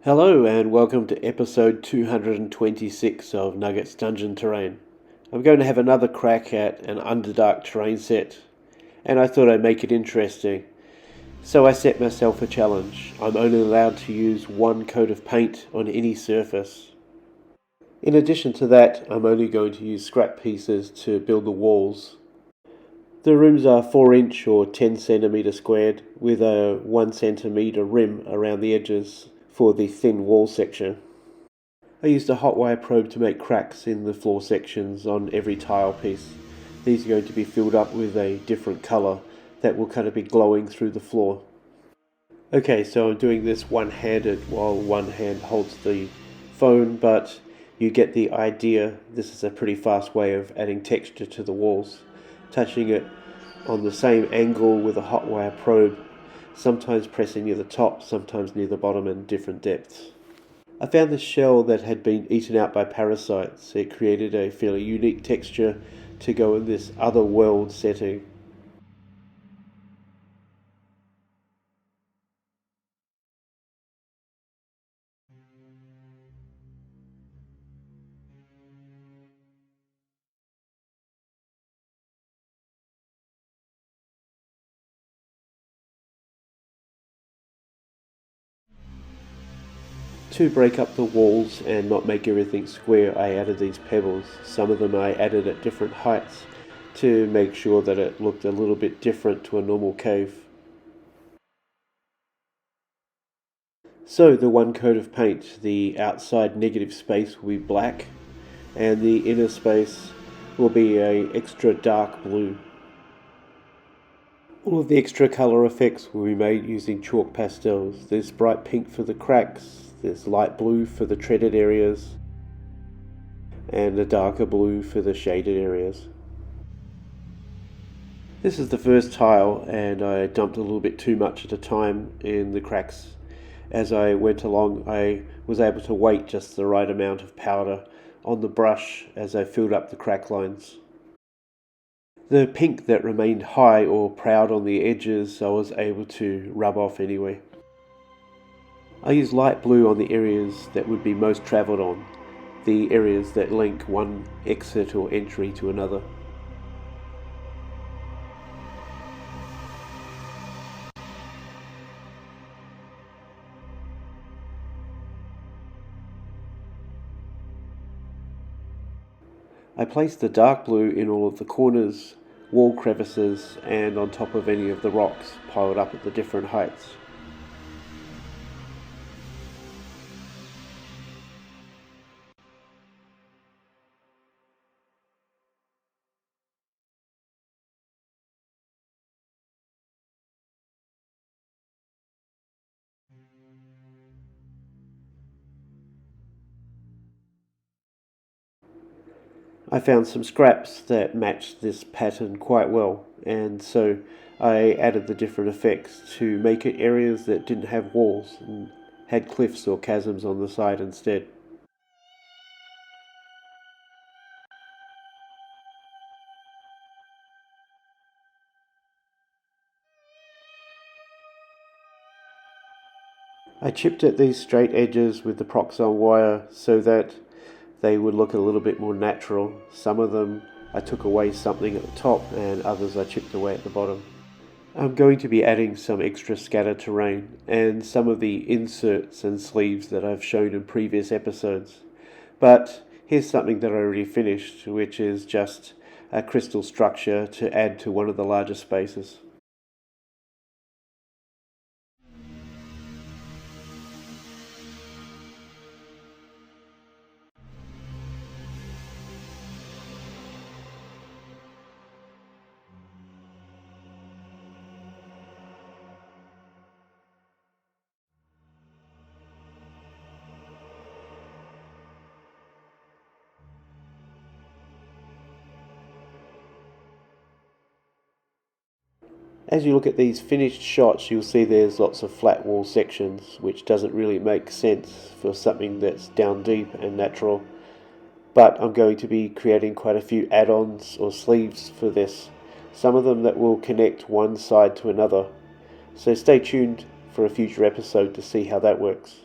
Hello and welcome to episode 226 of Nuggets Dungeon Terrain. I'm going to have another crack at an Underdark terrain set, and I thought I'd make it interesting. So I set myself a challenge. I'm only allowed to use one coat of paint on any surface. In addition to that, I'm only going to use scrap pieces to build the walls. The rooms are 4" or 10cm squared with a 1cm rim around the edges for the thin wall section. I used a hot wire probe to make cracks in the floor sections on every tile piece. These are going to be filled up with a different colour that will kind of be glowing through the floor. Okay, so I'm doing this one-handed while one hand holds the phone, but you get the idea. This is a pretty fast way of adding texture to the walls. Touching it on the same angle with a hot wire probe, sometimes pressing near the top, sometimes near the bottom and different depths. I found this shell that had been eaten out by parasites. It created a fairly unique texture to go in this other world setting. To break up the walls and not make everything square, I added these pebbles. Some of them I added at different heights to make sure that it looked a little bit different to a normal cave. So the one coat of paint, the outside negative space will be black and the inner space will be a extra dark blue. All of the extra colour effects will be made using chalk pastels. There's bright pink for the cracks, there's light blue for the treaded areas, and a darker blue for the shaded areas. This is the first tile, and I dumped a little bit too much at a time in the cracks. As I went along, I was able to weight just the right amount of powder on the brush as I filled up the crack lines. The pink that remained high or proud on the edges, I was able to rub off anyway. I used light blue on the areas that would be most travelled on, the areas that link one exit or entry to another. I placed the dark blue in all of the corners, wall crevices, and on top of any of the rocks piled up at the different heights. I found some scraps that matched this pattern quite well, and so I added the different effects to make it areas that didn't have walls and had cliffs or chasms on the side instead. I chipped at these straight edges with the Proxon wire so that they would look a little bit more natural. Some of them I took away something at the top and others I chipped away at the bottom. I'm going to be adding some extra scatter terrain and some of the inserts and sleeves that I've shown in previous episodes. But here's something that I already finished, which is just a crystal structure to add to one of the larger spaces. As you look at these finished shots, you'll see there's lots of flat wall sections, which doesn't really make sense for something that's down deep and natural. But I'm going to be creating quite a few add-ons or sleeves for this, some of them that will connect one side to another. So stay tuned for a future episode to see how that works.